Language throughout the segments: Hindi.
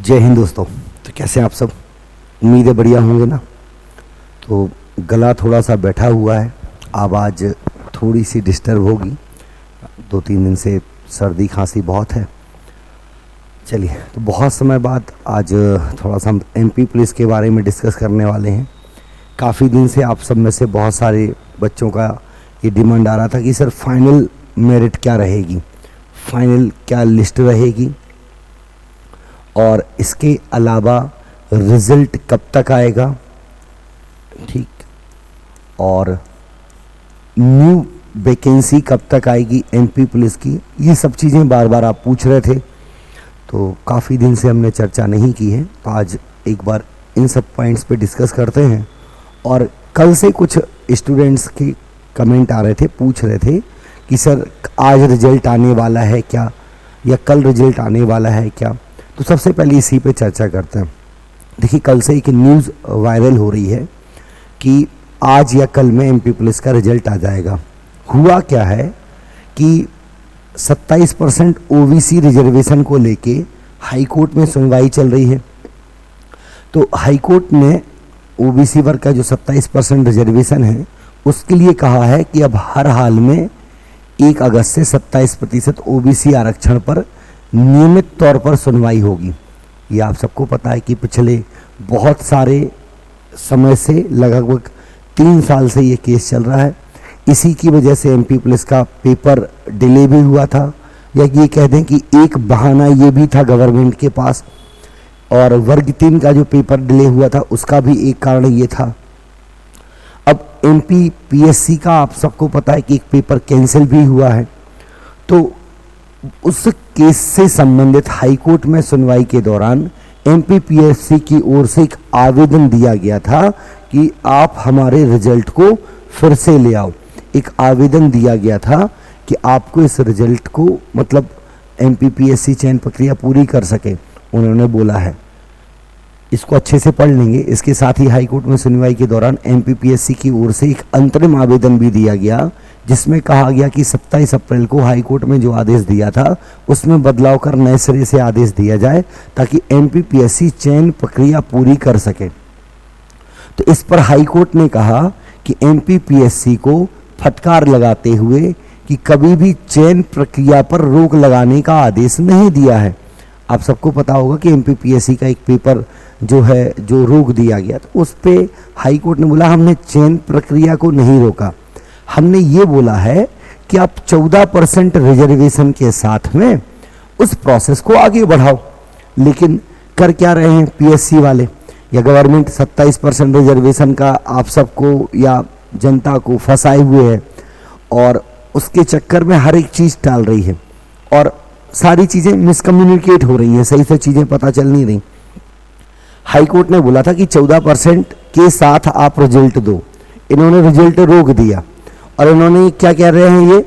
जय हिंद दोस्तों। तो कैसे हैं आप सब? उम्मीद है बढ़िया होंगे ना। तो गला थोड़ा सा बैठा हुआ है, आवाज़ थोड़ी सी डिस्टर्ब होगी, 2-3 दिन से सर्दी खांसी बहुत है। चलिए, तो बहुत समय बाद आज थोड़ा सा हम एमपी पुलिस के बारे में डिस्कस करने वाले हैं। काफ़ी दिन से आप सब में से बहुत सारे बच्चों का ये डिमांड आ रहा था कि सर फाइनल मेरिट क्या रहेगी, फाइनल क्या लिस्ट रहेगी, और इसके अलावा रिज़ल्ट कब तक आएगा, ठीक, और न्यू वैकेंसी कब तक आएगी एमपी पुलिस की। ये सब चीज़ें बार बार आप पूछ रहे थे, तो काफ़ी दिन से हमने चर्चा नहीं की है, तो आज एक बार इन सब पॉइंट्स पे डिस्कस करते हैं। और कल से कुछ स्टूडेंट्स के कमेंट आ रहे थे, पूछ रहे थे कि सर आज रिज़ल्ट आने वाला है क्या, या कल रिज़ल्ट आने वाला है क्या। तो सबसे पहले इसी पे चर्चा करते हैं। देखिए, कल से एक न्यूज़ वायरल हो रही है कि आज या कल में एमपी पुलिस का रिजल्ट आ जाएगा। हुआ क्या है कि 27% ओबीसी रिजर्वेशन को लेके हाई कोर्ट में सुनवाई चल रही है। तो हाई कोर्ट ने ओबीसी वर्ग का जो 27% रिजर्वेशन है उसके लिए कहा है कि अब हर हाल में 1 अगस्त से 27% ओबीसी आरक्षण पर नियमित तौर पर सुनवाई होगी। ये आप सबको पता है कि पिछले बहुत सारे समय से, लगभग 3 साल से ये केस चल रहा है। इसी की वजह से एमपी पुलिस का पेपर डिले भी हुआ था, या ये कह दें कि एक बहाना ये भी था गवर्नमेंट के पास। और वर्ग 3 का जो पेपर डिले हुआ था उसका भी एक कारण ये था। अब एमपी पीएससी का आप सबको पता है कि एक पेपर कैंसिल भी हुआ है। तो उस केस से संबंधित हाई कोर्ट में सुनवाई के दौरान एमपी पीएससी की ओर से एक आवेदन दिया गया था कि आप हमारे रिजल्ट को फिर से ले आओ। एक आवेदन दिया गया था कि आपको इस रिजल्ट को, मतलब एमपी पीएससी चयन प्रक्रिया पूरी कर सके। उन्होंने बोला है, इसको अच्छे से पढ़ लेंगे। इसके साथ ही हाई कोर्ट में सुनवाई के दौरान एमपी पीएससी की ओर से एक अंतरिम आवेदन भी दिया गया, जिसमें कहा गया कि 27 अप्रैल को हाई कोर्ट में जो आदेश दिया था उसमें बदलाव कर नए सिरे से आदेश दिया जाए ताकि एमपी पीएससी चयन प्रक्रिया पूरी कर सके। तो इस पर हाई कोर्ट ने कहा कि एमपी पीएससी को फटकार लगाते हुए कि कभी भी चयन प्रक्रिया पर रोक लगाने का आदेश नहीं दिया है। आप सबको पता होगा कि एमपी पीएससी का एक पेपर जो है, जो रोक दिया गया, तो उस पर हाई कोर्ट ने बोला हमने चयन प्रक्रिया को नहीं रोका, हमने ये बोला है कि आप 14% रिजर्वेशन के साथ में उस प्रोसेस को आगे बढ़ाओ। लेकिन कर क्या रहे हैं पीएससी वाले या गवर्नमेंट? 27% रिजर्वेशन का आप सबको या जनता को फंसाए हुए है, और उसके चक्कर में हर एक चीज़ टाल रही है, और सारी चीज़ें मिसकम्युनिकेट हो रही हैं, सही से चीज़ें पता चल नहीं रही। हाई कोर्ट ने बोला था कि 14% के साथ आप रिजल्ट दो, इन्होंने रिजल्ट रोक दिया। और इन्होंने क्या कह रहे हैं ये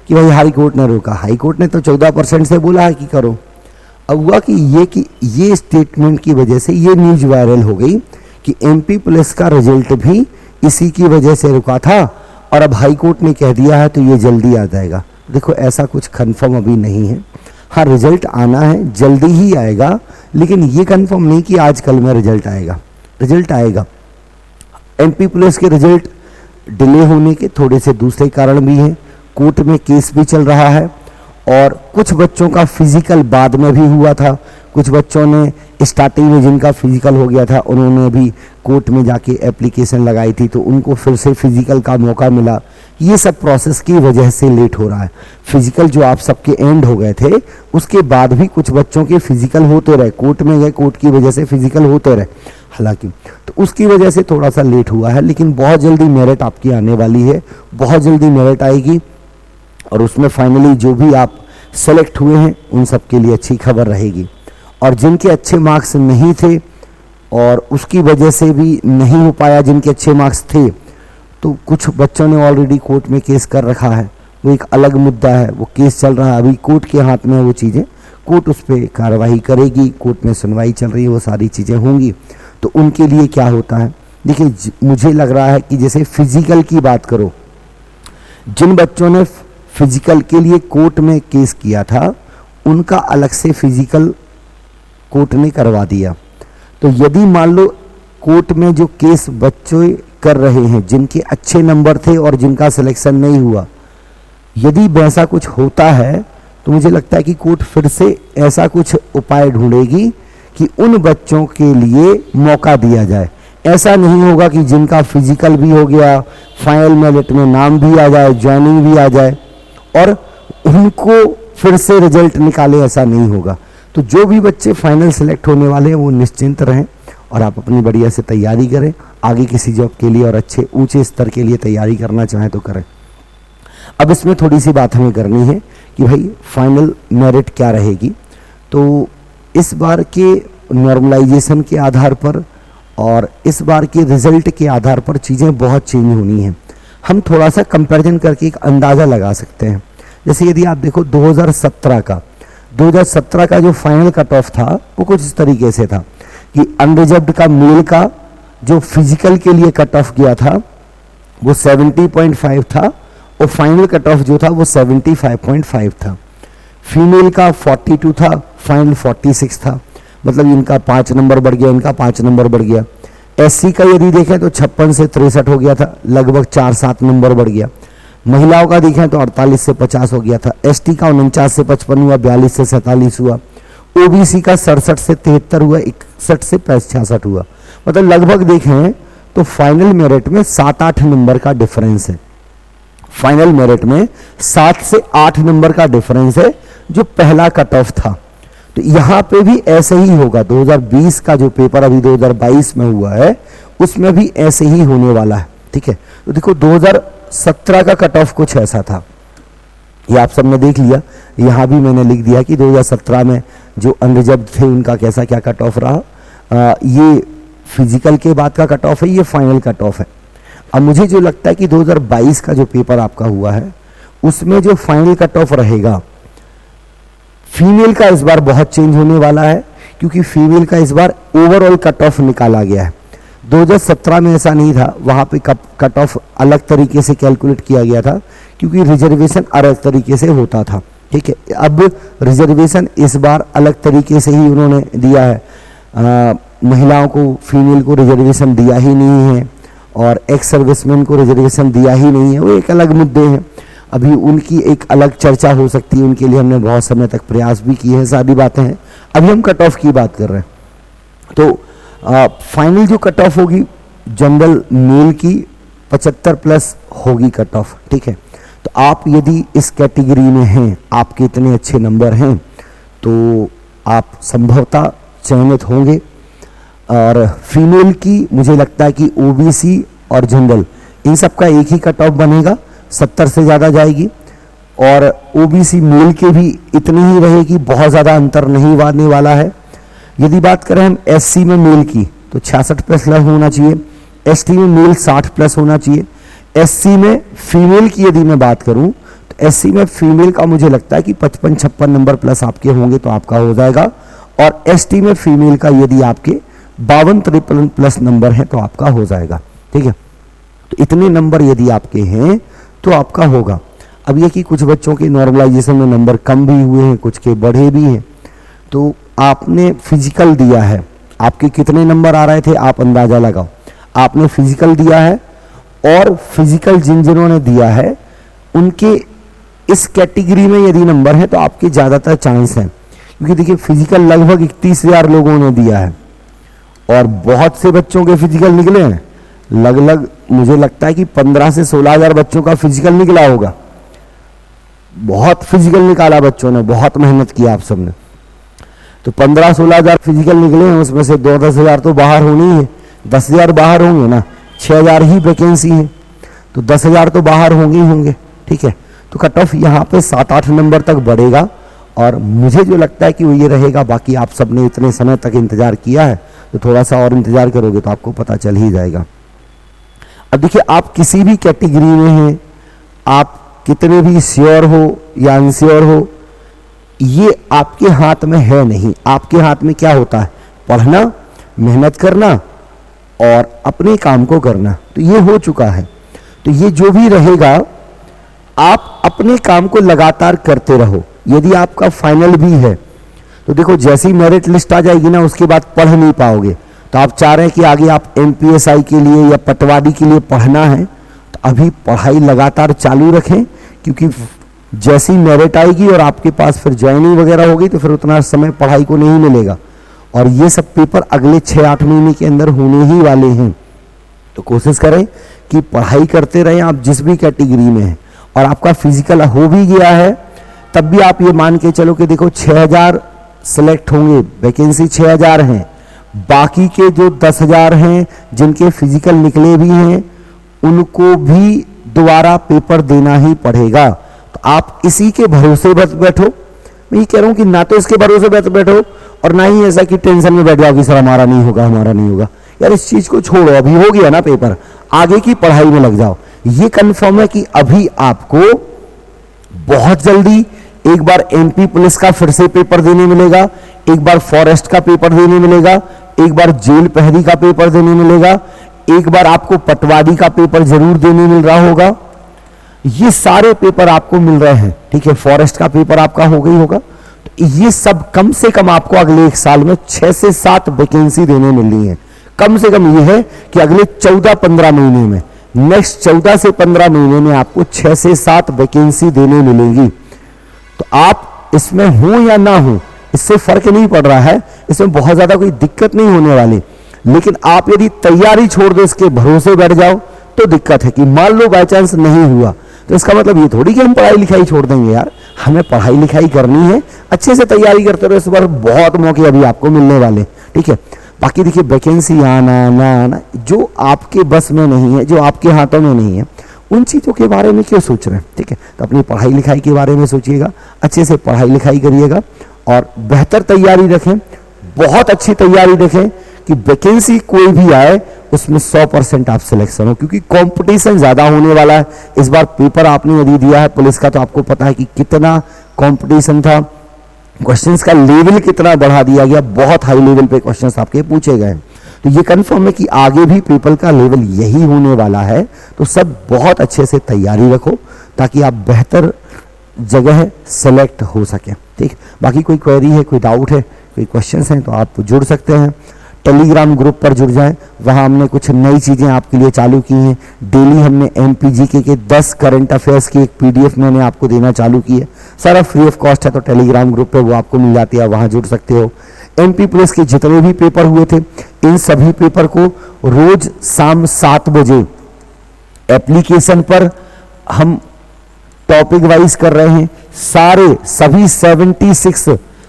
कि भाई हाई कोर्ट ने रोका। हाई कोर्ट ने तो 14% से बोला है कि करो। अब हुआ कि ये स्टेटमेंट की वजह से ये न्यूज वायरल हो गई कि एमपी पुलिस का रिजल्ट भी इसी की वजह से रुका था, और अब हाई कोर्ट ने कह दिया है तो ये जल्दी आ जाएगा। देखो, ऐसा कुछ कंफर्म अभी नहीं है। हाँ, रिजल्ट आना है, जल्दी ही आएगा, लेकिन ये कंफर्म नहीं कि आज कल में रिजल्ट आएगा। रिजल्ट आएगा। एमपी पुलिस के रिजल्ट डिले होने के थोड़े से दूसरे कारण भी हैं। कोर्ट में केस भी चल रहा है, और कुछ बच्चों का फिजिकल बाद में भी हुआ था। कुछ बच्चों ने स्टार्टिंग में जिनका फिजिकल हो गया था उन्होंने भी कोर्ट में जाके एप्लीकेशन लगाई थी, तो उनको फिर से फिजिकल का मौका मिला। ये सब प्रोसेस की वजह से लेट हो रहा है। फिजिकल जो आप सबके एंड हो गए थे उसके बाद भी कुछ बच्चों के फिजिकल होते रहे, कोर्ट में गए, कोर्ट की वजह से फिजिकल होते रहे हालांकि, तो उसकी वजह से थोड़ा सा लेट हुआ है। लेकिन बहुत जल्दी मेरिट आपकी आने वाली है, बहुत जल्दी मेरिट आएगी, और उसमें फाइनली जो भी आप सेलेक्ट हुए हैं उन सब के लिए अच्छी खबर रहेगी। और जिनके अच्छे मार्क्स नहीं थे और उसकी वजह से भी नहीं हो पाया, जिनके अच्छे मार्क्स थे, तो कुछ बच्चों ने ऑलरेडी कोर्ट में केस कर रखा है, वो एक अलग मुद्दा है, वो केस चल रहा है, अभी कोर्ट के हाथ में वो चीज़ें, कोर्ट उस पर कार्रवाई करेगी, कोर्ट में सुनवाई चल रही है, वो सारी चीज़ें होंगी। तो उनके लिए क्या होता है, देखिए मुझे लग रहा है कि जैसे फिजिकल की बात करो, जिन बच्चों ने फिजिकल के लिए कोर्ट में केस किया था उनका अलग से फिजिकल कोर्ट ने करवा दिया। तो यदि मान लो कोर्ट में जो केस बच्चे कर रहे हैं जिनके अच्छे नंबर थे और जिनका सिलेक्शन नहीं हुआ, यदि वैसा कुछ होता है तो मुझे लगता है कि कोर्ट फिर से ऐसा कुछ उपाय ढूंढेगी कि उन बच्चों के लिए मौका दिया जाए। ऐसा नहीं होगा कि जिनका फिजिकल भी हो गया, फाइनल मेरिट में नाम भी आ जाए, ज्वाइनिंग भी आ जाए और उनको फिर से रिजल्ट निकाले, ऐसा नहीं होगा। तो जो भी बच्चे फाइनल सेलेक्ट होने वाले हैं वो निश्चिंत रहें और आप अपनी बढ़िया से तैयारी करें, आगे किसी जॉब के लिए और अच्छे ऊंचे स्तर के लिए तैयारी करना चाहें तो करें। अब इसमें थोड़ी सी बात हमें करनी है कि भाई फाइनल मेरिट क्या रहेगी। तो इस बार के नॉर्मलाइजेशन के आधार पर और इस बार के रिजल्ट के आधार पर चीज़ें बहुत चेंज होनी हैं। हम थोड़ा सा कंपैरिजन करके एक अंदाज़ा लगा सकते हैं। जैसे यदि आप देखो 2017 का जो फाइनल कट ऑफ था वो कुछ इस तरीके से था कि अनरिजर्व्ड का मेल का जो फिजिकल के लिए कट ऑफ गया था वो 70.5 था और फाइनल कट ऑफ जो था वो 75.5 था। फीमेल का 42 था, फाइनल 46 था, मतलब इनका 5 नंबर बढ़ गया, इनका 5 नंबर बढ़ गया। एससी का यदि देखें तो 56 से 63 हो गया था, लगभग 4-7 नंबर बढ़ गया। महिलाओं का देखें तो 48 से 50 हो गया था। एसटी का 49 से 55 हुआ, 42 से 47 हुआ। ओबीसी का 67 से 73 हुआ, 61 से 66 हुआ। मतलब लगभग देखें तो फाइनल मेरिट में 7-8 नंबर का डिफरेंस है। फाइनल मेरिट में 7 से 8 नंबर का डिफरेंस है जो पहला कट ऑफ था। तो यहां पे भी ऐसे ही होगा। 2020 का जो पेपर अभी 2022 में हुआ है उसमें भी ऐसे ही होने वाला है। ठीक है, तो देखो 2017 का कट ऑफ कुछ ऐसा था, ये आप सबने देख लिया। यहां भी मैंने लिख दिया कि 2017 में जो अनरिजर्व्ड थे उनका कैसा क्या कट ऑफ रहा। ये फिजिकल के बाद का कट ऑफ है, ये फाइनल कट ऑफ है। अब मुझे जो लगता है कि 2022 का जो पेपर आपका हुआ है उसमें जो फाइनल कट ऑफ रहेगा, फीमेल का इस बार बहुत चेंज होने वाला है क्योंकि फीमेल का इस बार ओवरऑल कट ऑफ निकाला गया है। 2017 में ऐसा नहीं था, वहां पे कट ऑफ अलग तरीके से कैलकुलेट किया गया था क्योंकि रिजर्वेशन अलग तरीके से होता था। ठीक है, अब रिजर्वेशन इस बार अलग तरीके से ही उन्होंने दिया है। महिलाओं को, फीमेल को रिजर्वेशन दिया ही नहीं है और एक्स सर्विसमैन को रिजर्वेशन दिया ही नहीं है। वो एक अलग मुद्दे हैं, अभी उनकी एक अलग चर्चा हो सकती है, उनके लिए हमने बहुत समय तक प्रयास भी किए हैं, सारी बातें हैं। अभी हम कट ऑफ की बात कर रहे हैं। तो फाइनल जो कट ऑफ होगी जनरल मेल की 75 प्लस होगी कट ऑफ। ठीक है, तो आप यदि इस कैटेगरी में हैं, आपके इतने अच्छे नंबर हैं तो आप संभवतः चयनित होंगे। और फीमेल की मुझे लगता है कि ओबीसी और जनरल इन सब का एक ही कट ऑफ बनेगा, 70 से ज़्यादा जाएगी। और ओबीसी मेल के भी इतनी ही रहेगी, बहुत ज़्यादा अंतर नहीं आने वाला है। यदि बात करें हम एससी में मेल की तो 66 प्लस होना चाहिए, एसटी में मेल 60 प्लस होना चाहिए। एससी में फीमेल की यदि मैं बात करूं तो एससी में फीमेल का मुझे लगता है कि 55-56 नंबर प्लस आपके होंगे तो आपका हो जाएगा। और एसटी में फीमेल का यदि आपके 52-53 प्लस नंबर है तो आपका हो जाएगा। ठीक है, तो इतने नंबर यदि आपके हैं तो आपका होगा। अब ये कि कुछ बच्चों के नॉर्मलाइजेशन में नंबर कम भी हुए हैं, कुछ के बढ़े भी हैं। तो आपने फिजिकल दिया है, आपके कितने नंबर आ रहे थे आप अंदाजा लगाओ। आपने फिजिकल दिया है और फिजिकल जिन्होंने दिया है उनके इस कैटेगरी में यदि नंबर है तो आपके ज़्यादातर चांस हैं, क्योंकि देखिए फिजिकल लगभग 31,000 लोगों ने दिया है और बहुत से बच्चों के फिजिकल निकले हैं। लगभग मुझे लगता है कि 15 से 16,000 बच्चों का फिजिकल निकला होगा। बहुत फिजिकल निकाला बच्चों ने, बहुत मेहनत की आप सबने। तो 15-16,000 फिजिकल निकले हैं, उसमें से 2-10 हज़ार तो बाहर होनी ही है। 10,000 बाहर होंगे ना, 6,000 ही वैकेंसी है तो 10,000 तो बाहर होंगे ही होंगे। ठीक है, तो कट ऑफ यहाँ पे 7-8 नंबर तक बढ़ेगा और मुझे जो लगता है कि वो ये रहेगा। बाकी आप सबने इतने समय तक इंतजार किया है तो थोड़ा सा और इंतजार करोगे तो आपको पता चल ही जाएगा। अब देखिए, आप किसी भी कैटेगरी में हैं, आप कितने भी श्योर हो या अनश्योर हो, ये आपके हाथ में है नहीं। आपके हाथ में क्या होता है? पढ़ना, मेहनत करना और अपने काम को करना। तो ये हो चुका है। तो ये जो भी रहेगा, आप अपने काम को लगातार करते रहो। यदि आपका फाइनल भी है तो देखो जैसे ही मेरिट लिस्ट आ जाएगी ना, उसके बाद पढ़ नहीं पाओगे। तो आप चाह रहे हैं कि आगे आप MPSI के लिए या पटवारी के लिए पढ़ना है, तो अभी पढ़ाई लगातार चालू रखें, क्योंकि जैसी मेरिट आएगी और आपके पास फिर ज्वाइनिंग वगैरह होगी तो फिर उतना समय पढ़ाई को नहीं मिलेगा। और ये सब पेपर अगले 6-8 महीने के अंदर होने ही वाले हैं। तो कोशिश करें कि पढ़ाई करते रहें, आप जिस भी कैटेगरी में हैं। और आपका फिजिकल हो भी गया है, तब भी आप ये मान के चलो कि देखो 6000 सेलेक्ट होंगे, वैकेंसी 6000 हैं, बाकी के जो 10,000 हैं जिनके फिजिकल निकले भी हैं, उनको भी दोबारा पेपर देना ही पड़ेगा। तो आप इसी के भरोसे बस बैठो। मैं ये कह रहा हूं कि ना तो इसके भरोसे बैठो और ना ही ऐसा कि टेंशन में बैठ जाओ कि सर हमारा नहीं होगा, हमारा नहीं होगा। यार इस चीज को छोड़ो, अभी हो गया ना पेपर, आगे की पढ़ाई में लग जाओ। ये कंफर्म है कि अभी आपको बहुत जल्दी एक बार MP पुलिस का फिर से पेपर देने मिलेगा, एक बार फॉरेस्ट का पेपर देने मिलेगा, एक बार जेल प्रहरी का पेपर देने मिलेगा, एक बार आपको पटवारी का पेपर जरूर देने मिल रहा होगा। ये सारे पेपर आपको मिल रहे हैं, ठीक है। फॉरेस्ट का पेपर आपका हो गई होगा। तो ये सब कम से कम आपको अगले 1 साल में 6 से 7 वैकेंसी देने मिल रही है। कम से कम ये है कि अगले 14-15 महीने में, नेक्स्ट 14 से 15 महीने में आपको 6 से 7 वैकेंसी देने मिलेंगी। तो आप इसमें हो या ना हो, इससे फर्क नहीं पड़ रहा है, इसमें बहुत ज्यादा कोई दिक्कत नहीं होने वाली। लेकिन आप यदि तैयारी छोड़ दो, इसके भरोसे बैठ जाओ, तो दिक्कत है कि मान लो बाय चांस नहीं हुआ, तो इसका मतलब ये थोड़ी कि हम पढ़ाई लिखाई छोड़ देंगे। यार हमें पढ़ाई लिखाई करनी है, अच्छे से तैयारी करते रहो, इस बार बहुत मौके अभी आपको मिलने वाले, ठीक है। बाकी देखिए वैकेंसी आना ना आना जो आपके बस में नहीं है, जो आपके हाथों में नहीं है, उन चीज़ों के बारे में क्यों सोच रहे हैं, ठीक है। तो अपनी पढ़ाई लिखाई के बारे में सोचिएगा, अच्छे से पढ़ाई लिखाई करिएगा और बेहतर तैयारी रखें, बहुत अच्छी तैयारी रखें कि वैकेंसी कोई भी आए उसमें 100% आप सिलेक्शन हो, क्योंकि कंपटीशन ज़्यादा होने वाला है। इस बार पेपर आपने यदि दिया है पुलिस का, तो आपको पता है कि कितना कंपटीशन था, क्वेश्चंस का लेवल कितना बढ़ा दिया गया, बहुत हाई लेवल पे क्वेश्चंस आपके पूछे गए। तो ये कंफर्म है कि आगे भी पेपर का लेवल यही होने वाला है। तो सब बहुत अच्छे से तैयारी रखो ताकि आप बेहतर जगह सेलेक्ट हो सके, ठीक। बाकी कोई क्वेरी है, कोई डाउट है, कोई क्वेश्चंस हैं, तो आप जुड़ सकते हैं। टेलीग्राम ग्रुप पर जुड़ जाएं, वहाँ हमने कुछ नई चीज़ें आपके लिए चालू की हैं। डेली हमने MPGK के 10 करंट अफेयर्स की एक PDF मैंने आपको देना चालू की है, सारा फ्री ऑफ कॉस्ट है। तो टेलीग्राम ग्रुप पे वो आपको मिल जाती है, वहाँ जुड़ सकते हो। MP पुलिस के जितने भी पेपर हुए थे, इन सभी पेपर को रोज शाम 7 बजे एप्लीकेशन पर हम टॉपिक वाइज कर रहे हैं। सभी 76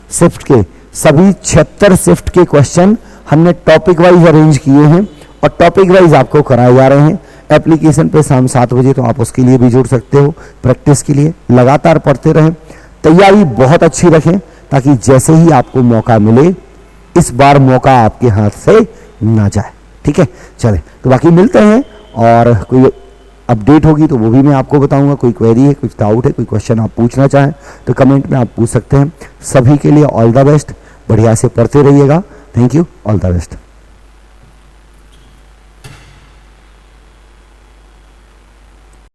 शिफ्ट के, सभी 76 शिफ्ट के क्वेश्चन हमने टॉपिक वाइज अरेंज किए हैं और टॉपिक वाइज आपको कराए जा रहे हैं एप्लीकेशन पे शाम 7 बजे। तो आप उसके लिए भी जुड़ सकते हो, प्रैक्टिस के लिए लगातार पढ़ते रहें, तैयारी बहुत अच्छी रखें ताकि जैसे ही आपको मौका मिले, इस बार मौका आपके हाथ से ना जाए, ठीक है। चले तो बाकी मिलते हैं, और कोई अपडेट होगी तो वो भी मैं आपको बताऊंगा। कोई क्वेरी है, कुछ डाउट है, कोई क्वेश्चन आप पूछना चाहें तो कमेंट में आप पूछ सकते हैं। सभी के लिए ऑल द बेस्ट, बढ़िया से पढ़ते रहिएगा। Thank you, all the best.